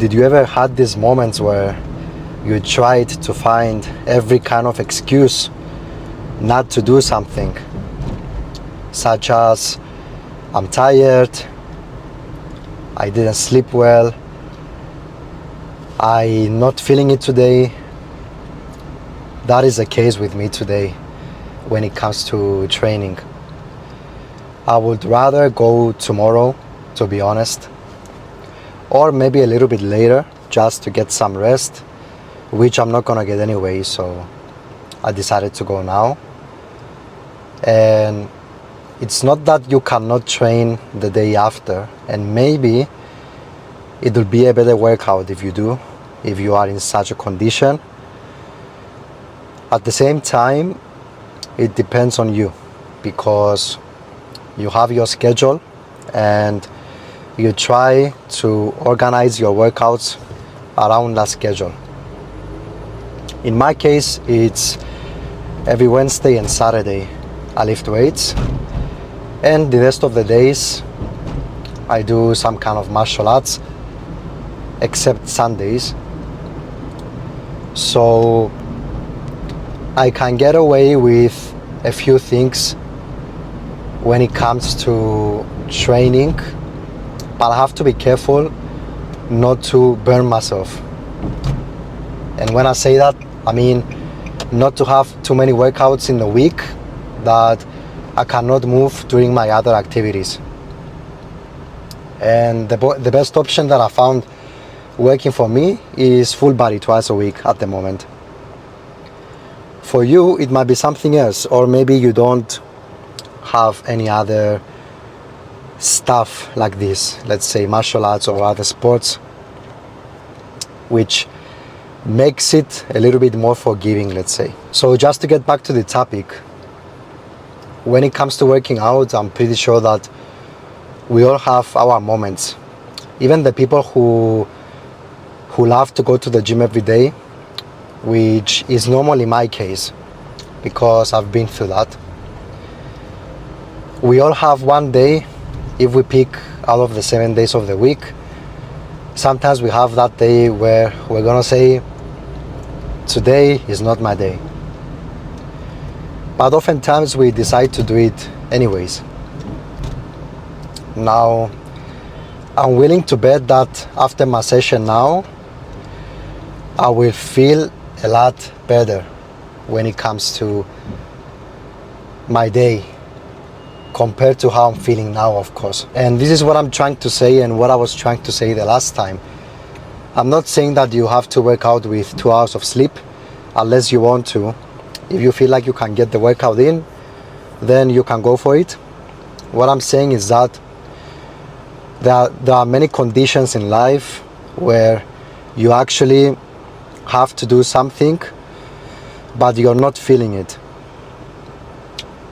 Did you ever had these moments where you tried to find every kind of excuse not to do something, such as I'm tired, I didn't sleep well, I'm not feeling it today? That is the case with me today when it comes to training. I would rather go tomorrow, to be honest, or maybe a little bit later just to get some rest, which I'm not gonna get anyway, so I decided to go now. And it's not that you cannot train the day after, and maybe it will be a better workout if you do, if you are in such a condition. At the same time, it depends on you, because you have your schedule and you try to organize your workouts around that schedule. In my case, it's every Wednesday and Saturday I lift weights, and the rest of the days I do some kind of martial arts, except Sundays. So I can get away with a few things when it comes to training, but I have to be careful not to burn myself. And when I say that, I mean not to have too many workouts in the week that I cannot move during my other activities. And the best option that I found working for me is full body twice a week at the moment. For you, it might be something else, or maybe you don't have any other stuff like this, let's say martial arts or other sports, which makes it a little bit more forgiving, let's say. So just to get back to the topic, when it comes to working out, I'm pretty sure that we all have our moments. Even the people who love to go to the gym every day, which is normally my case because I've been through that. We all have one day, if we pick out of the 7 days of the week, sometimes we have that day where we're gonna say, today is not my day. But oftentimes we decide to do it anyways. Now, I'm willing to bet that after my session now, I will feel a lot better when it comes to my day compared to how I'm feeling now, of course. And this is what I'm trying to say and what I was trying to say the last time. I'm not saying that you have to work out with 2 hours of sleep unless you want to. If you feel like you can get the workout in, then you can go for it. What I'm saying is that there are many conditions in life where you actually have to do something, but you're not feeling it.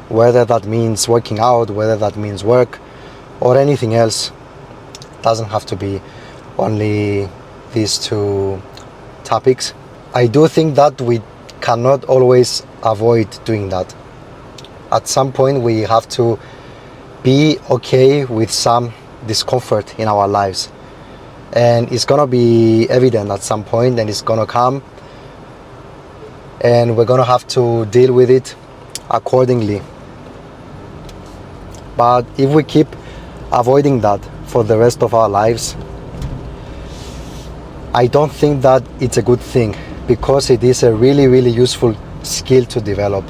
Whether that means working out, whether that means work, or anything else. Doesn't have to be only these two topics. I do think that we cannot always avoid doing that. At some point we have to be okay with some discomfort in our lives, and it's gonna be evident at some point, and it's gonna come, and we're gonna have to deal with it accordingly. But if we keep avoiding that for the rest of our lives, I don't think that it's a good thing, because it is a really, really useful skill to develop.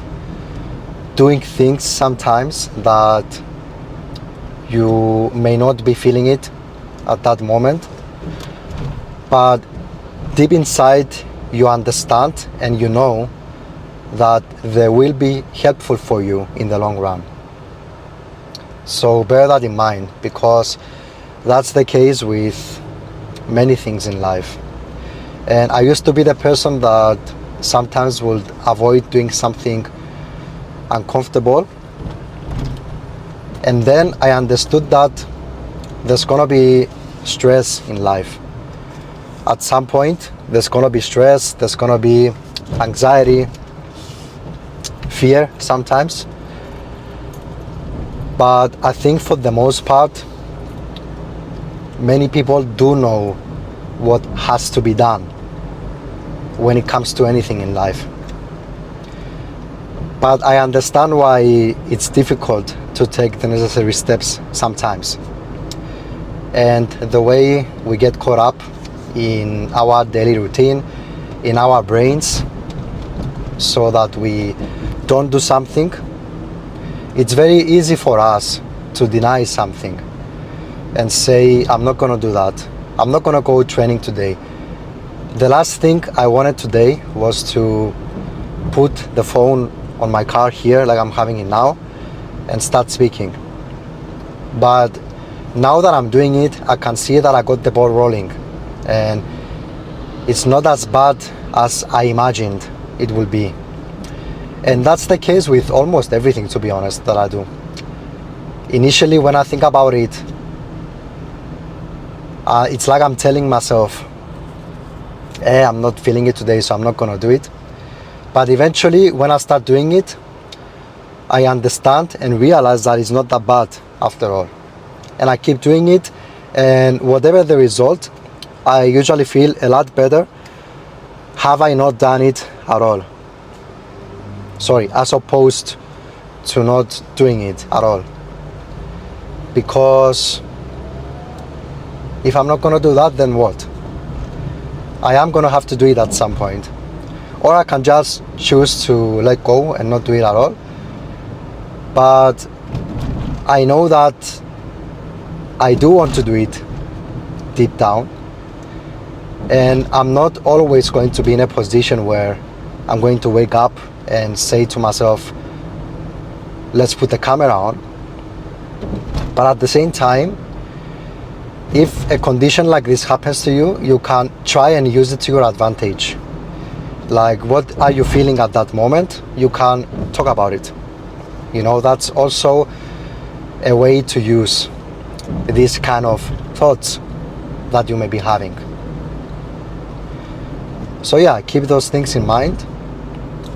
Doing things sometimes that you may not be feeling it at that moment, but deep inside you understand and you know that they will be helpful for you in the long run. So bear that in mind, because that's the case with many things in life. And I used to be the person that sometimes would avoid doing something uncomfortable, and then I understood that there's gonna be stress in life. At some point there's gonna be stress, there's gonna be anxiety, fear sometimes, but I think for the most part many people do know what has to be done when it comes to anything in life. But I understand why it's difficult to take the necessary steps sometimes. And the way we get caught up in our daily routine, in our brains, so that we don't do something, it's very easy for us to deny something and say, I'm not gonna do that. I'm not gonna go training today. The last thing I wanted today was to put the phone on my car here, like I'm having it now, and start speaking. But now that I'm doing it, I can see that I got the ball rolling, and it's not as bad as I imagined it will be. And that's the case with almost everything, to be honest, that I do. Initially, when I think about it, it's like I'm telling myself, I'm not feeling it today, so I'm not gonna do it. But eventually, when I start doing it, I understand and realize that it's not that bad after all. And I keep doing it, and whatever the result, I usually feel a lot better have I not done it at all. Sorry, as opposed to not doing it at all. Because if I'm not gonna do that, then what? I am gonna have to do it at some point. Or I can just choose to let go and not do it at all. But I know that I do want to do it deep down. And I'm not always going to be in a position where I'm going to wake up and say to myself, let's put the camera on. But at the same time, if a condition like this happens to you, you can try and use it to your advantage. Like, what are you feeling at that moment? You can talk about it. You know, that's also a way to use these kind of thoughts that you may be having. So yeah, keep those things in mind,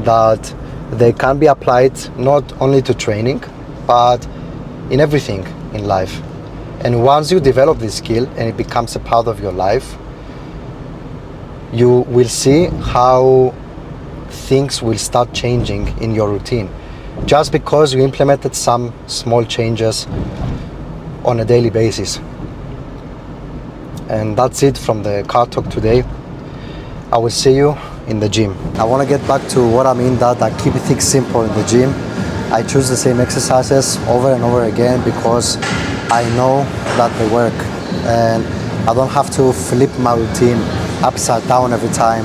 that they can be applied not only to training, but in everything in life. And once you develop this skill and it becomes a part of your life, you will see how things will start changing in your routine, just because you implemented some small changes on a daily basis. And that's it from the car talk today. I will see you in the gym. I want to get back to what I mean that I keep things simple in the gym. I choose the same exercises over and over again because I know that they work, and I don't have to flip my routine upside down every time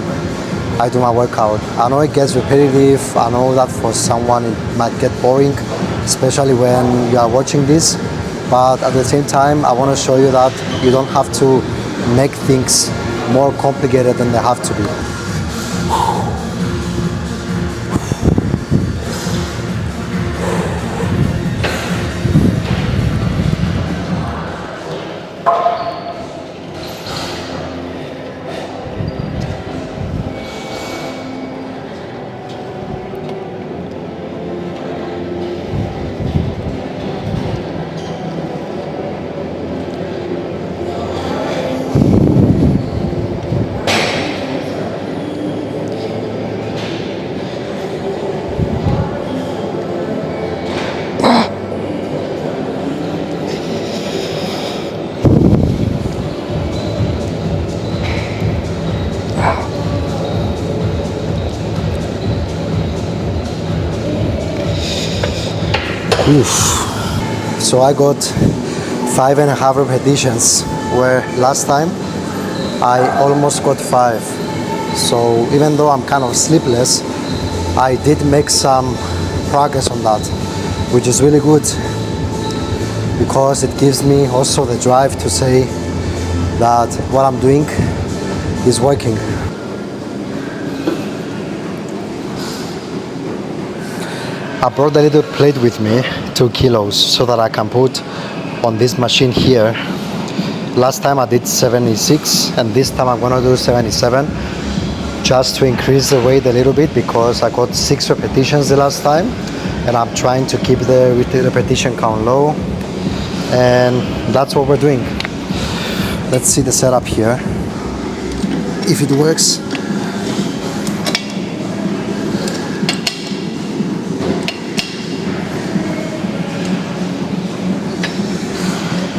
I do my workout. I know it gets repetitive. I know that for someone it might get boring, especially when you are watching this. But at the same time, I want to show you that you don't have to make things more complicated than they have to be. Oof. So I got 5.5 repetitions, where last time I almost got 5. So even though I'm kind of sleepless, I did make some progress on that, which is really good, because it gives me also the drive to say that what I'm doing is working. I brought a little plate with me, 2 kilos, so that I can put on this machine here. Last time I did 76, and this time I'm gonna do 77, just to increase the weight a little bit, because I got 6 repetitions the last time, and I'm trying to keep the repetition count low, and that's what we're doing. Let's see the setup here. if it works.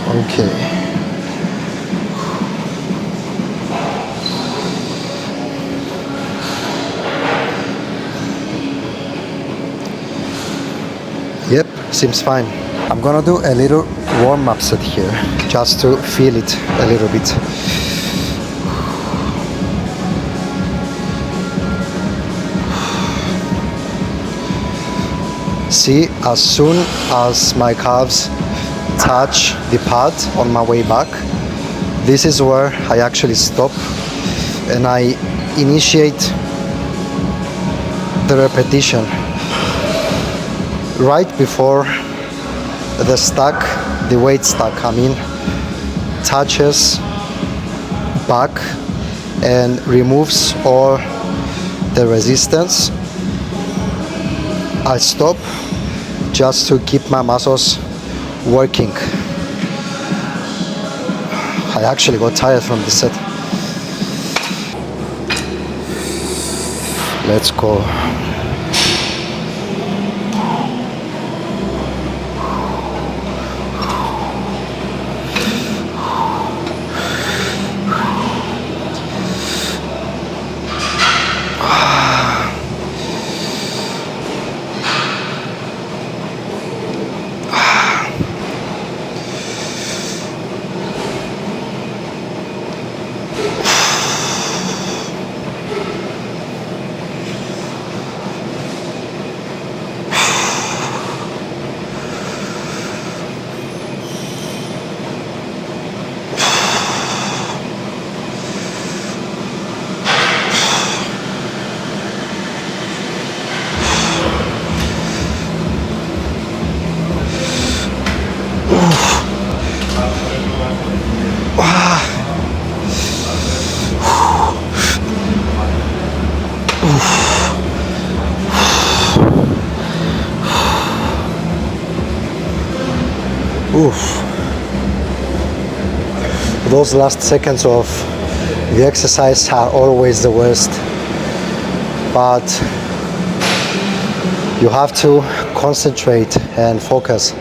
Okay. Yep, seems fine. I'm gonna do a little warm-up set here, just to feel it a little bit. See, as soon as my calves touch the pad on my way back, this is where I actually stop and I initiate the repetition. Right before the stack, the weight stack, touches back and removes all the resistance, I stop just to keep my muscles working. I actually got tired from this set. Let's go. Oof. Those last seconds of the exercise are always the worst, but you have to concentrate and focus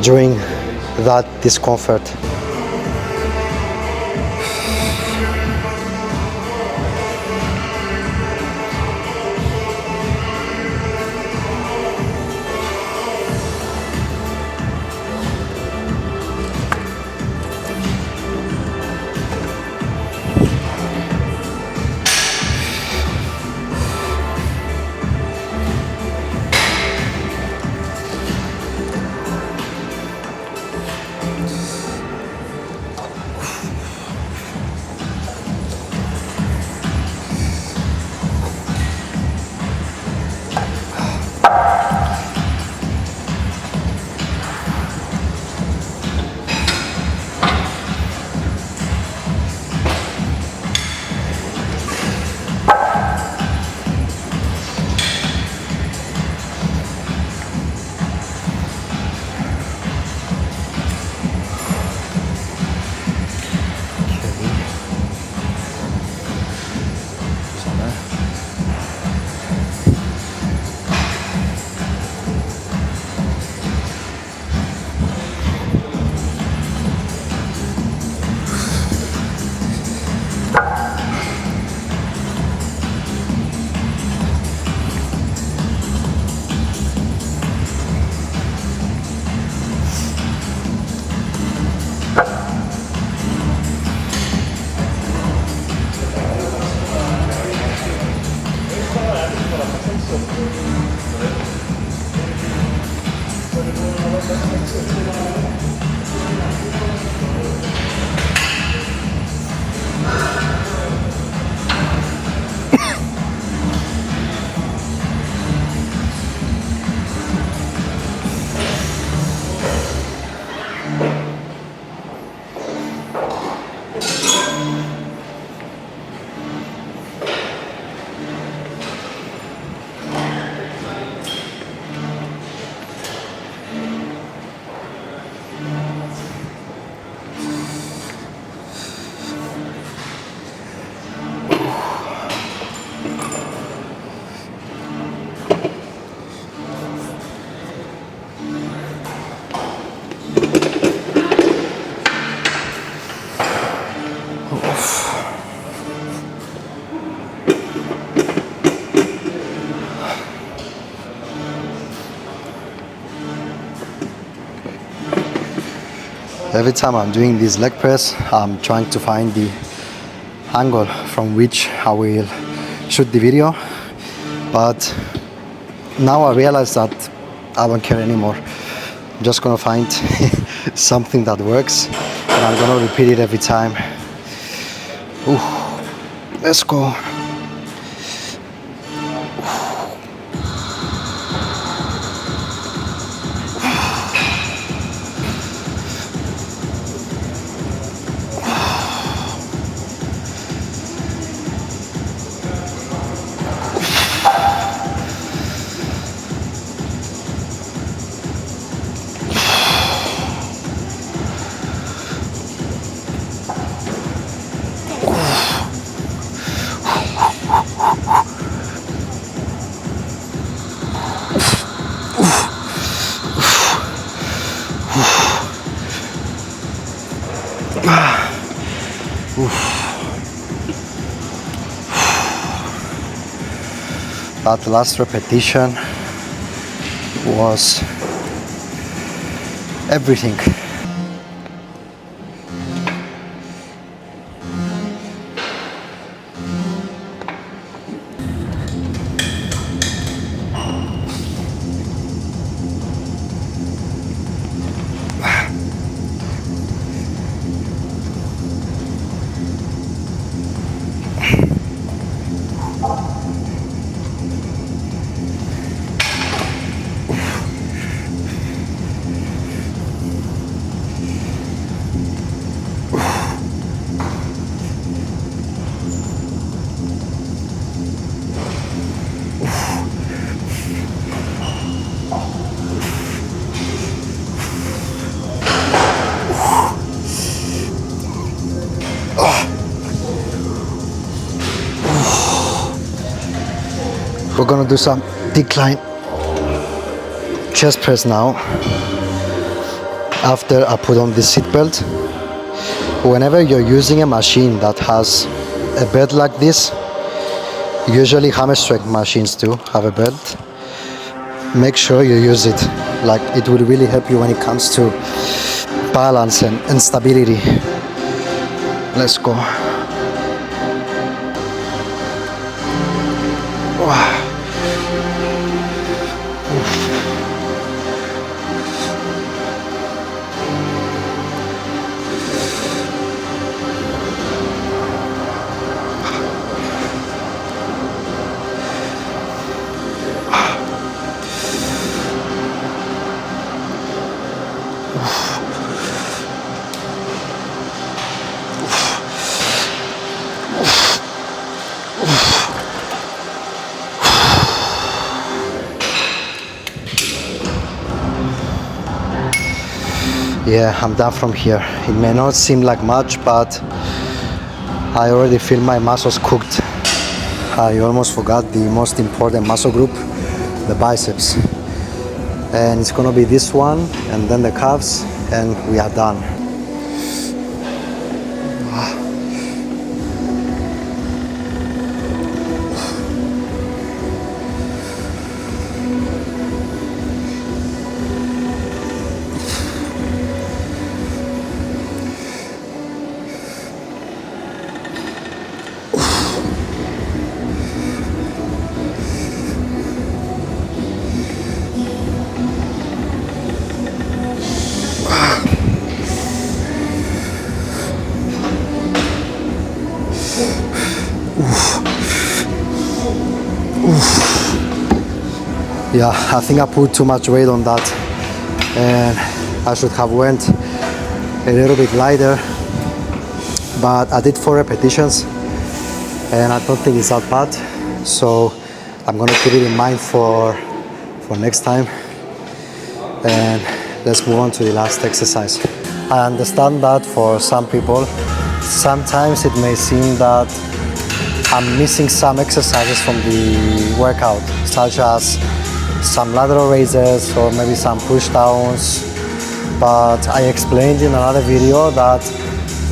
during that discomfort. Every time I'm doing this leg press, I'm trying to find the angle from which I will shoot the video, but now I realize that I don't care anymore. I'm just gonna find something that works, and I'm gonna repeat it every time. Ooh, let's go. That last repetition was everything. We're gonna do some decline chest press now. After I put on the seat belt, whenever you're using a machine that has a belt like this, usually hammer strength machines do have a belt, make sure you use it. Like, it will really help you when it comes to balance and stability. Let's go. Yeah, I'm done from here. It may not seem like much, but I already feel my muscles cooked. I almost forgot the most important muscle group, the biceps. And it's gonna be this one, and then the calves, and we are done. Yeah, I think I put too much weight on that, and I should have went a little bit lighter, but I did 4 repetitions and I don't think it's that bad, so I'm gonna keep it in mind for next time. And let's move on to the last exercise. I understand that for some people sometimes it may seem that I'm missing some exercises from the workout, such as some lateral raises or maybe some push downs, but I explained in another video that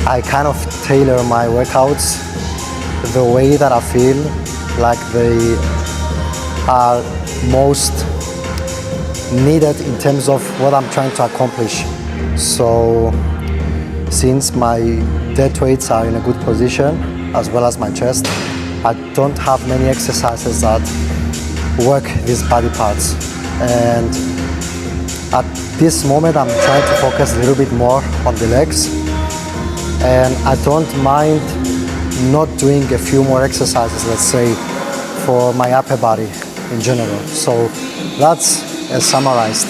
I kind of tailor my workouts the way that I feel like they are most needed in terms of what I'm trying to accomplish. So since my dead weights are in a good position, as well as my chest, I don't have many exercises that work these body parts. And at this moment, I'm trying to focus a little bit more on the legs. And I don't mind not doing a few more exercises, let's say, for my upper body in general. So that's a summarized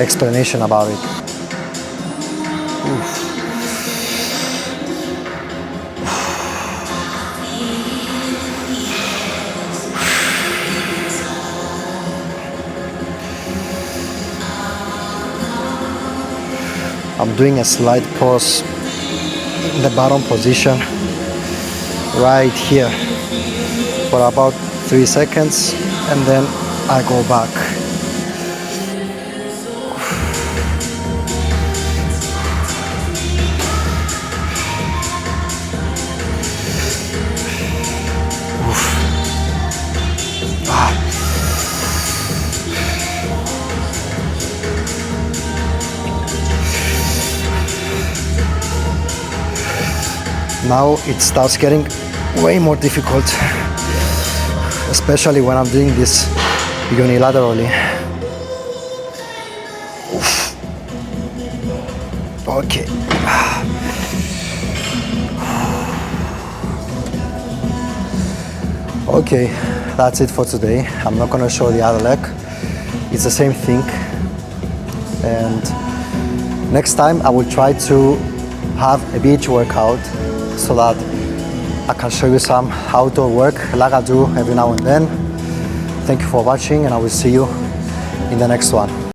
explanation about it. Oof. I'm doing a slight pause in the bottom position right here for about 3 seconds, and then I go back. Now it starts getting way more difficult, especially when I'm doing this unilaterally. Okay. Okay, that's it for today. I'm not gonna show the other leg. It's the same thing. And next time I will try to have a beach workout so that I can show you some outdoor work like I do every now and then. Thank you for watching, and I will see you in the next one.